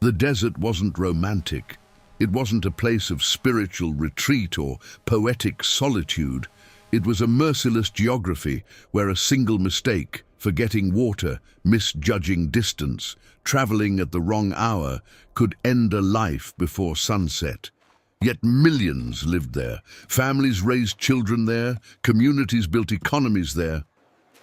The desert wasn't romantic. It wasn't a place of spiritual retreat or poetic solitude. It was a merciless geography where a single mistake, forgetting water, misjudging distance, traveling at the wrong hour, could end a life before sunset. Yet millions lived there. Families raised children there. Communities built economies there.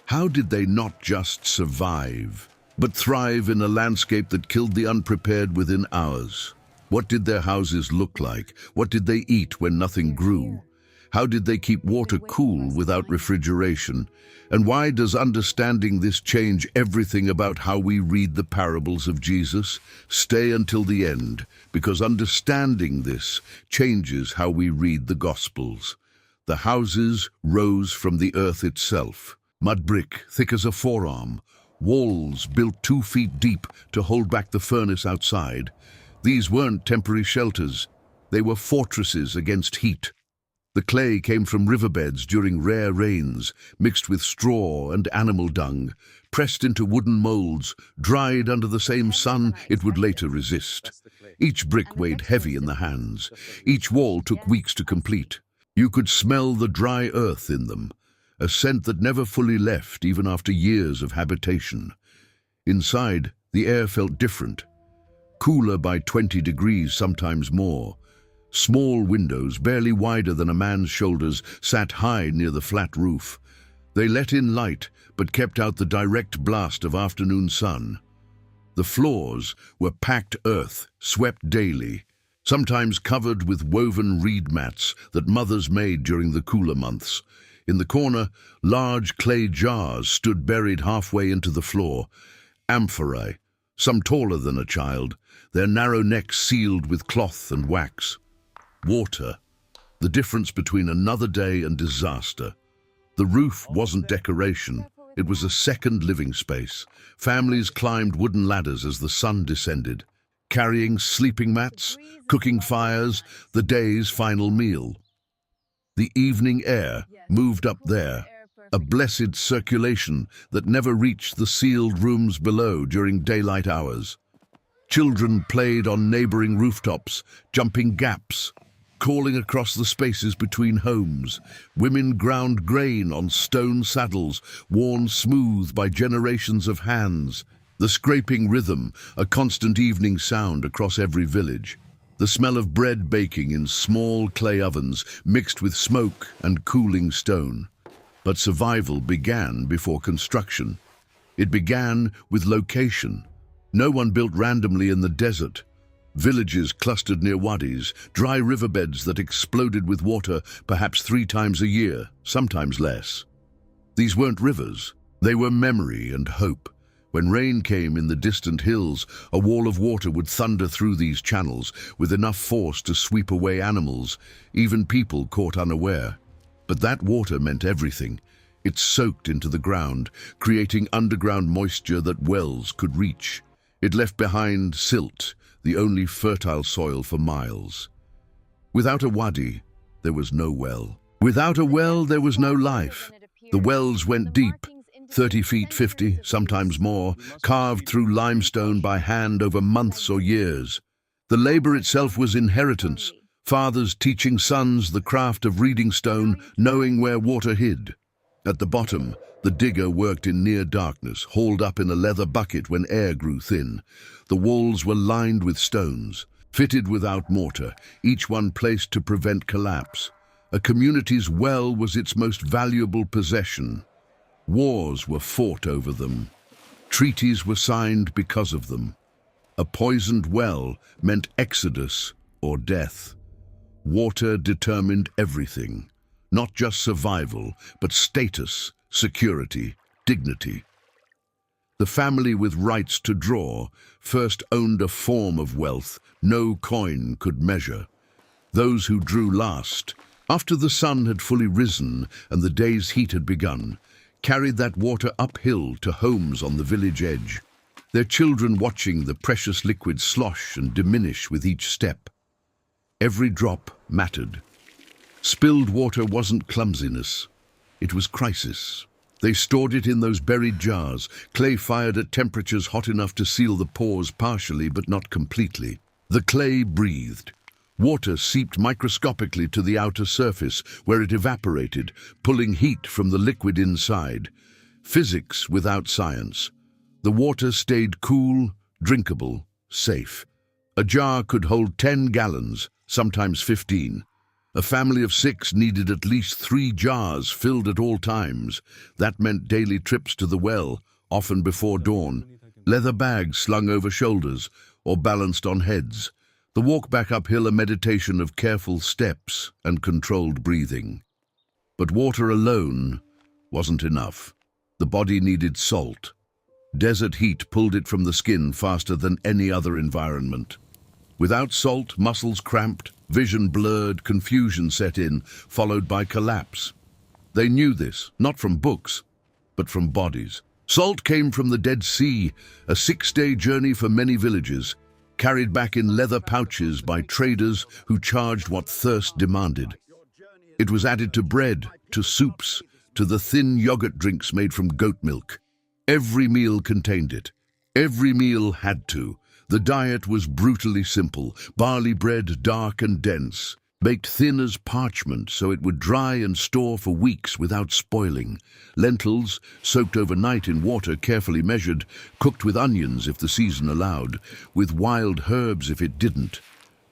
How did they not just survive, but thrive in a landscape that killed the unprepared within hours? What did their houses look like? What did they eat when nothing grew? How did they keep water cool without refrigeration? And why does understanding this change everything about how we read the parables of Jesus? Stay until the end, because understanding this changes how we read the Gospels. The houses rose from the earth itself. Mud brick, thick as a forearm. Walls built 2 feet deep to hold back the furnace outside. These weren't temporary shelters. They were fortresses against heat. The clay came from riverbeds during rare rains, mixed with straw and animal dung, pressed into wooden molds, dried under the same sun it would later resist. Each brick weighed heavy in the hands. Each wall took weeks to complete. You could smell the dry earth in them, a scent that never fully left even after years of habitation. Inside, the air felt different, cooler by 20 degrees, sometimes more. Small windows, barely wider than a man's shoulders, sat high near the flat roof. They let in light, but kept out the direct blast of afternoon sun. The floors were packed earth, swept daily, sometimes covered with woven reed mats that mothers made during the cooler months. In the corner, large clay jars stood buried halfway into the floor, amphorae, some taller than a child, their narrow necks sealed with cloth and wax. Water, the difference between another day and disaster. The roof wasn't decoration, it was a second living space. Families climbed wooden ladders as the sun descended, carrying sleeping mats, cooking fires, the day's final meal. The evening air moved up there, a blessed circulation that never reached the sealed rooms below during daylight hours. Children played on neighboring rooftops, jumping gaps, calling across the spaces between homes. Women ground grain on stone saddles, worn smooth by generations of hands. The scraping rhythm, a constant evening sound across every village. The smell of bread baking in small clay ovens, mixed with smoke and cooling stone. But survival began before construction. It began with location. No one built randomly in the desert. Villages clustered near wadis, dry riverbeds that exploded with water perhaps 3 times a year, sometimes less. These weren't rivers, they were memory and hope. When rain came in the distant hills, a wall of water would thunder through these channels with enough force to sweep away animals, even people caught unaware. But that water meant everything. It soaked into the ground, creating underground moisture that wells could reach. It left behind silt, the only fertile soil for miles. Without a wadi, there was no well. Without a well, there was no life. The wells went deep, 30 feet, 50, sometimes more, carved through limestone by hand over months or years. The labor itself was inheritance, fathers teaching sons the craft of reading stone, knowing where water hid. At the bottom, the digger worked in near darkness, hauled up in a leather bucket when air grew thin. The walls were lined with stones, fitted without mortar, each one placed to prevent collapse. A community's well was its most valuable possession. Wars were fought over them. Treaties were signed because of them. A poisoned well meant exodus or death. Water determined everything, not just survival, but status, security, dignity. The family with rights to draw first owned a form of wealth no coin could measure. Those who drew last, after the sun had fully risen and the day's heat had begun, carried that water uphill to homes on the village edge, their children watching the precious liquid slosh and diminish with each step. Every drop mattered. Spilled water wasn't clumsiness, it was crisis. They stored it in those buried jars, clay fired at temperatures hot enough to seal the pores partially but not completely. The clay breathed. Water seeped microscopically to the outer surface, where it evaporated, pulling heat from the liquid inside. Physics without science. The water stayed cool, drinkable, safe. A jar could hold 10 gallons, sometimes 15. A family of 6 needed at least 3 jars filled at all times. That meant daily trips to the well, often before dawn, leather bags slung over shoulders or balanced on heads. The walk back uphill a meditation of careful steps and controlled breathing. But water alone wasn't enough. The body needed salt. Desert heat pulled it from the skin faster than any other environment. Without salt, muscles cramped, vision blurred, confusion set in, followed by collapse. They knew this, not from books, but from bodies. Salt came from the Dead Sea, a 6-day journey for many villages, carried back in leather pouches by traders who charged what thirst demanded. It was added to bread, to soups, to the thin yogurt drinks made from goat milk. Every meal contained it. Every meal had to. The diet was brutally simple. Barley bread, dark and dense, baked thin as parchment so it would dry and store for weeks without spoiling. Lentils, soaked overnight in water carefully measured, cooked with onions if the season allowed, with wild herbs if it didn't.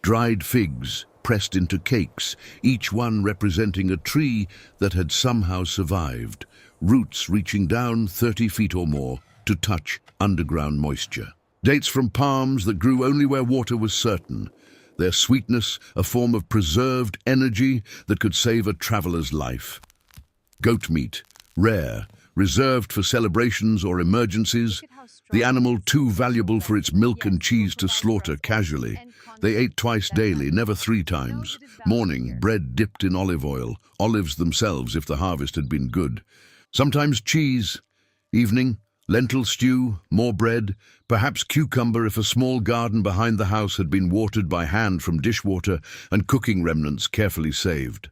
Dried figs, pressed into cakes, each one representing a tree that had somehow survived, roots reaching down 30 feet or more to touch underground moisture. Dates from palms that grew only where water was certain, their sweetness a form of preserved energy that could save a traveler's life. Goat meat, rare, reserved for celebrations or emergencies, the animal too valuable for its milk and cheese to slaughter casually. They ate twice daily, never 3 times. Morning, bread dipped in olive oil, olives themselves if the harvest had been good. Sometimes cheese. Evening, lentil stew, more bread, perhaps cucumber if a small garden behind the house had been watered by hand from dishwater and cooking remnants carefully saved.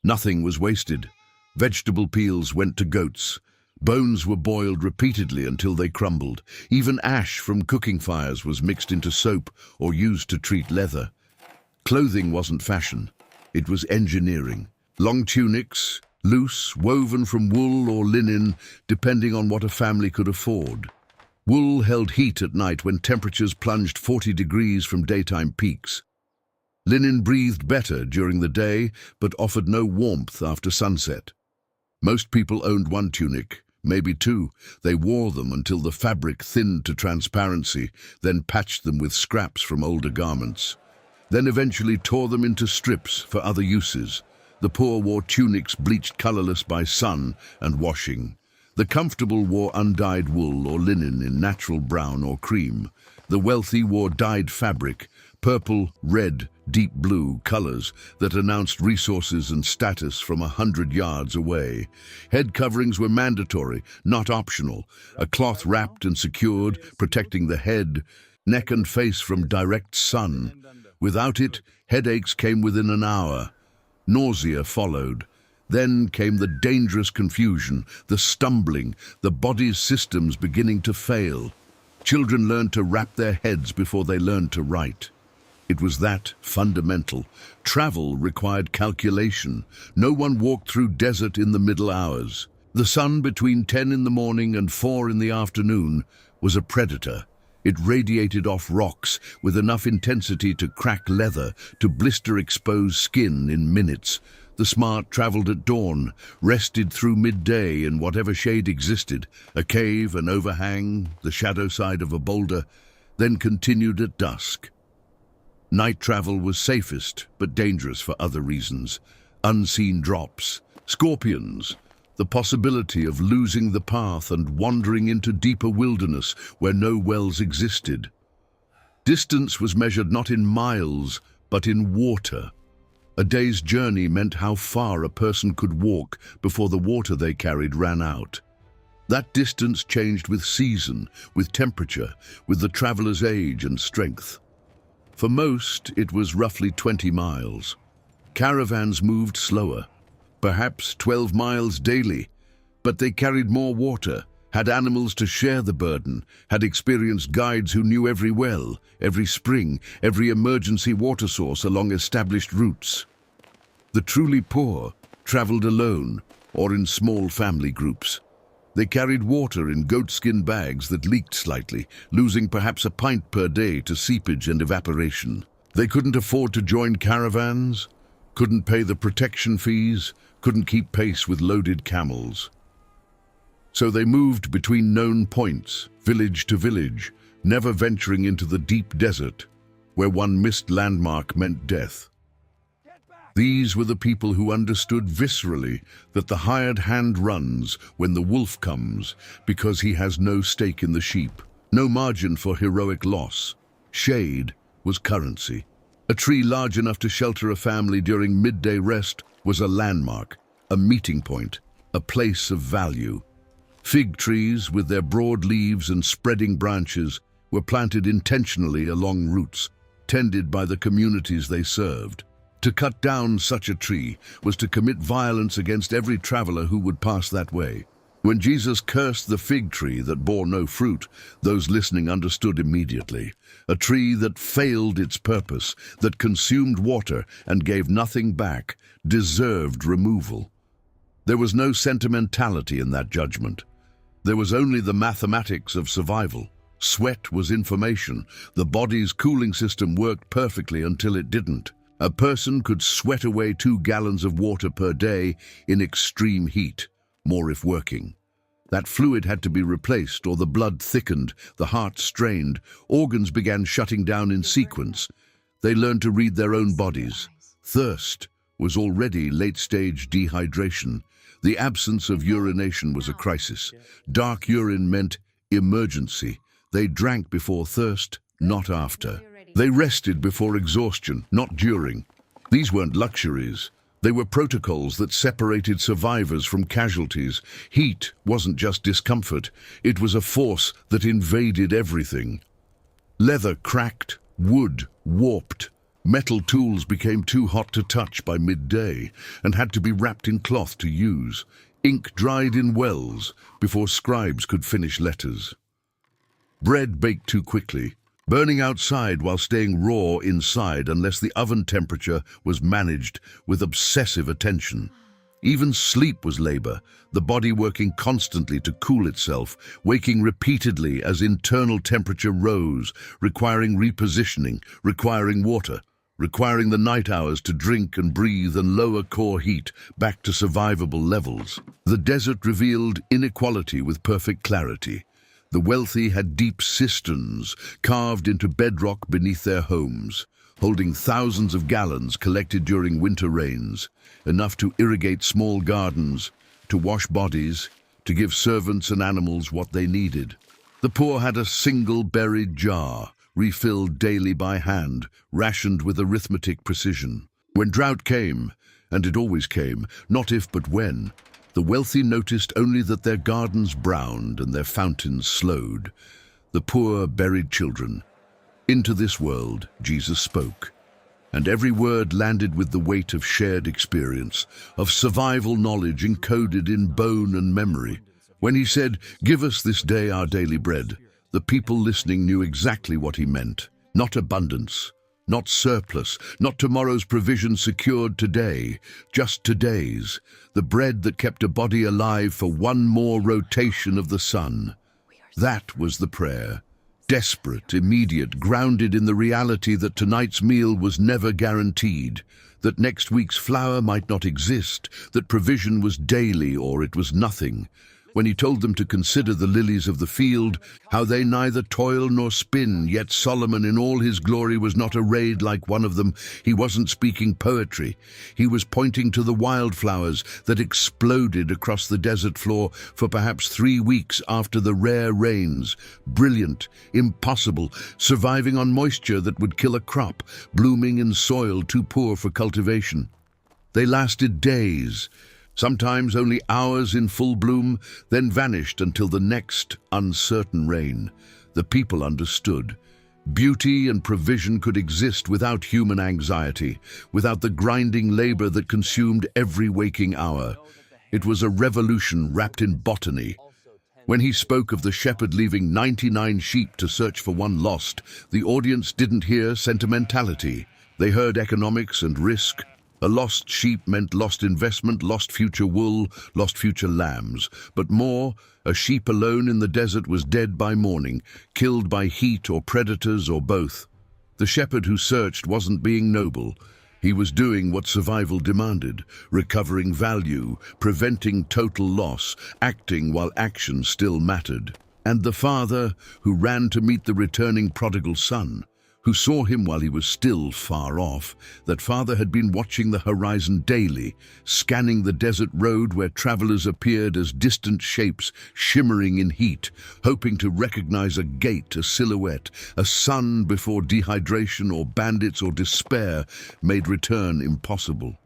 Nothing was wasted. Vegetable peels went to goats. Bones were boiled repeatedly until they crumbled. Even ash from cooking fires was mixed into soap or used to treat leather. Clothing wasn't fashion. It was engineering. Long tunics, loose, woven from wool or linen, depending on what a family could afford. Wool held heat at night when temperatures plunged 40 degrees from daytime peaks. Linen breathed better during the day, but offered no warmth after sunset. Most people owned 1 tunic, maybe 2. They wore them until the fabric thinned to transparency, then patched them with scraps from older garments. Then eventually tore them into strips for other uses. The poor wore tunics bleached colorless by sun and washing. The comfortable wore undyed wool or linen in natural brown or cream. The wealthy wore dyed fabric, purple, red, deep blue colors that announced resources and status from 100 yards away. Head coverings were mandatory, not optional. A cloth wrapped and secured, protecting the head, neck and face from direct sun. Without it, headaches came within an hour. Nausea followed. Then came the dangerous confusion, the stumbling, the body's systems beginning to fail. Children learned to wrap their heads before they learned to write. It was that fundamental. Travel required calculation. No one walked through desert in the middle hours. The sun between 10 in the morning and 4 in the afternoon was a predator. It radiated off rocks with enough intensity to crack leather, to blister exposed skin in minutes. The smart traveled at dawn, rested through midday in whatever shade existed, a cave, an overhang, the shadow side of a boulder, then continued at dusk. Night travel was safest, but dangerous for other reasons. Unseen drops, scorpions, the possibility of losing the path and wandering into deeper wilderness where no wells existed. Distance was measured not in miles, but in water. A day's journey meant how far a person could walk before the water they carried ran out. That distance changed with season, with temperature, with the traveler's age and strength. For most, it was roughly 20 miles. Caravans moved slower, perhaps 12 miles daily, But they carried more water, had animals to share the burden, had experienced guides who knew every well, every spring, every emergency water source along established routes. The truly poor traveled alone or in small family groups. They carried water in goatskin bags that leaked slightly, losing perhaps a pint per day to seepage and evaporation. They couldn't afford to join caravans, couldn't pay the protection fees, couldn't keep pace with loaded camels. So they moved between known points, village to village, never venturing into the deep desert, where one missed landmark meant death. These were the people who understood viscerally that the hired hand runs when the wolf comes because he has no stake in the sheep, no margin for heroic loss. Shade was currency. A tree large enough to shelter a family during midday rest was a landmark, a meeting point, a place of value. Fig trees, with their broad leaves and spreading branches, were planted intentionally along routes, tended by the communities they served. To cut down such a tree was to commit violence against every traveler who would pass that way. When Jesus cursed the fig tree that bore no fruit, those listening understood immediately. A tree that failed its purpose, that consumed water and gave nothing back, deserved removal. There was no sentimentality in that judgment. There was only the mathematics of survival. Sweat was information. The body's cooling system worked perfectly until it didn't. A person could sweat away 2 gallons of water per day in extreme heat, more if working. That fluid had to be replaced, or the blood thickened, the heart strained, organs began shutting down in sequence. They learned to read their own bodies. Thirst was already late-stage dehydration. The absence of urination was a crisis. Dark urine meant emergency. They drank before thirst, not after. They rested before exhaustion, not during. These weren't luxuries. They were protocols that separated survivors from casualties. Heat wasn't just discomfort. It was a force that invaded everything. Leather cracked, wood warped. Metal tools became too hot to touch by midday and had to be wrapped in cloth to use. Ink dried in wells before scribes could finish letters. Bread baked too quickly, burning outside while staying raw inside unless the oven temperature was managed with obsessive attention. Even sleep was labor, the body working constantly to cool itself, waking repeatedly as internal temperature rose, requiring repositioning, requiring water, requiring the night hours to drink and breathe and lower core heat back to survivable levels. The desert revealed inequality with perfect clarity. The wealthy had deep cisterns carved into bedrock beneath their homes, holding thousands of gallons collected during winter rains, enough to irrigate small gardens, to wash bodies, to give servants and animals what they needed. The poor had a single buried jar, refilled daily by hand, rationed with arithmetic precision. When drought came, and it always came, not if but when, the wealthy noticed only that their gardens browned and their fountains slowed. The poor buried children. Into this world, Jesus spoke, and every word landed with the weight of shared experience, of survival knowledge encoded in bone and memory. When he said, "Give us this day our daily bread," the people listening knew exactly what he meant. Not abundance, not surplus, not tomorrow's provision secured today, just today's, the bread that kept a body alive for one more rotation of the sun. That was the prayer. Desperate, immediate, grounded in the reality that tonight's meal was never guaranteed, that next week's flour might not exist, that provision was daily or it was nothing. When he told them to consider the lilies of the field, how they neither toil nor spin, yet Solomon in all his glory was not arrayed like one of them, he wasn't speaking poetry. He was pointing to the wildflowers that exploded across the desert floor for perhaps 3 weeks after the rare rains. Brilliant, impossible, surviving on moisture that would kill a crop, blooming in soil too poor for cultivation. They lasted days, sometimes only hours in full bloom, then vanished until the next uncertain rain. The people understood. Beauty and provision could exist without human anxiety, without the grinding labor that consumed every waking hour. It was a revolution wrapped in botany. When he spoke of the shepherd leaving 99 sheep to search for one lost, the audience didn't hear sentimentality. They heard economics and risk. A lost sheep meant lost investment, lost future wool, lost future lambs. But more, a sheep alone in the desert was dead by morning, killed by heat or predators or both. The shepherd who searched wasn't being noble. He was doing what survival demanded, recovering value, preventing total loss, acting while action still mattered. And the father, who ran to meet the returning prodigal son, who saw him while he was still far off, that father had been watching the horizon daily, scanning the desert road where travelers appeared as distant shapes shimmering in heat, hoping to recognize a gate, a silhouette, a sun before dehydration or bandits or despair made return impossible.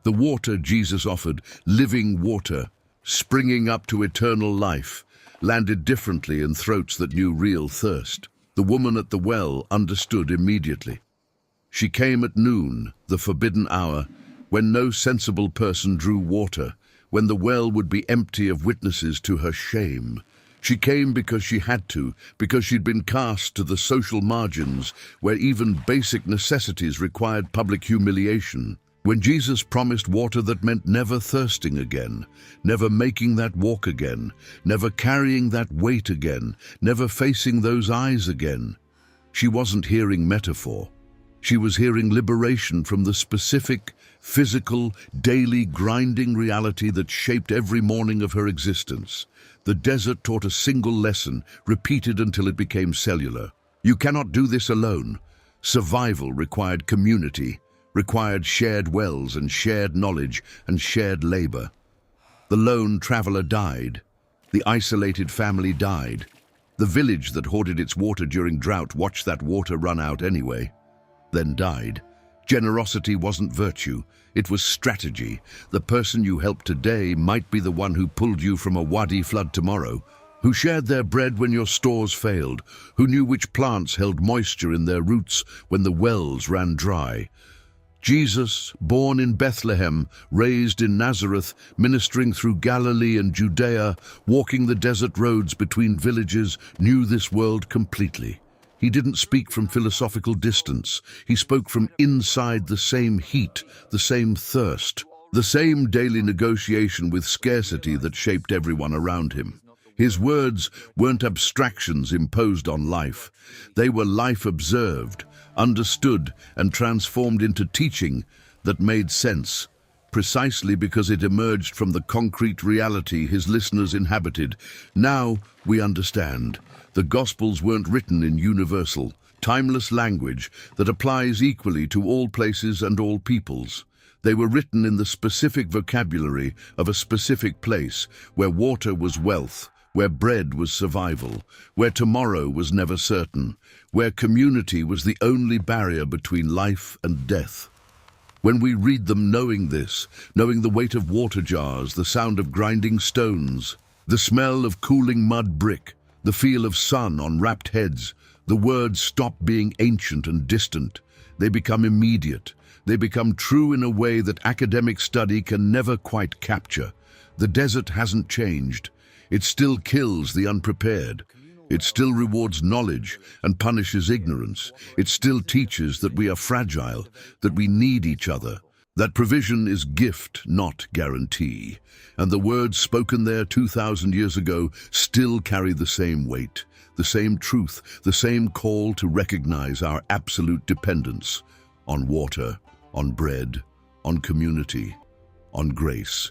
The water Jesus offered, living water, springing up to eternal life, landed differently in throats that knew real thirst. The woman at the well understood immediately. She came at noon, the forbidden hour, when no sensible person drew water, when the well would be empty of witnesses to her shame. She came because she had to, because she'd been cast to the social margins, where even basic necessities required public humiliation. When Jesus promised water that meant never thirsting again, never making that walk again, never carrying that weight again, never facing those eyes again, she wasn't hearing metaphor. She was hearing liberation from the specific, physical, daily grinding reality that shaped every morning of her existence. The desert taught a single lesson, repeated until it became cellular. You cannot do this alone. Survival required community, required shared wells and shared knowledge and shared labor. The lone traveler died. The isolated family died. The village that hoarded its water during drought watched that water run out anyway, then died. Generosity wasn't virtue, it was strategy. The person you helped today might be the one who pulled you from a wadi flood tomorrow, who shared their bread when your stores failed, who knew which plants held moisture in their roots when the wells ran dry. Jesus, born in Bethlehem, raised in Nazareth, ministering through Galilee and Judea, walking the desert roads between villages, knew this world completely. He didn't speak from philosophical distance. He spoke from inside the same heat, the same thirst, the same daily negotiation with scarcity that shaped everyone around him. His words weren't abstractions imposed on life. They were life observed, understood, and transformed into teaching that made sense, precisely because it emerged from the concrete reality his listeners inhabited. Now we understand. The Gospels weren't written in universal, timeless language that applies equally to all places and all peoples. They were written in the specific vocabulary of a specific place, where water was wealth, where bread was survival, where tomorrow was never certain, where community was the only barrier between life and death. When we read them knowing this, knowing the weight of water jars, the sound of grinding stones, the smell of cooling mud brick, the feel of sun on wrapped heads, the words stop being ancient and distant. They become immediate. They become true in a way that academic study can never quite capture. The desert hasn't changed. It still kills the unprepared. It still rewards knowledge and punishes ignorance. It still teaches that we are fragile, that we need each other, that provision is gift, not guarantee. And the words spoken there 2,000 years ago still carry the same weight, the same truth, the same call to recognize our absolute dependence on water, on bread, on community, on grace.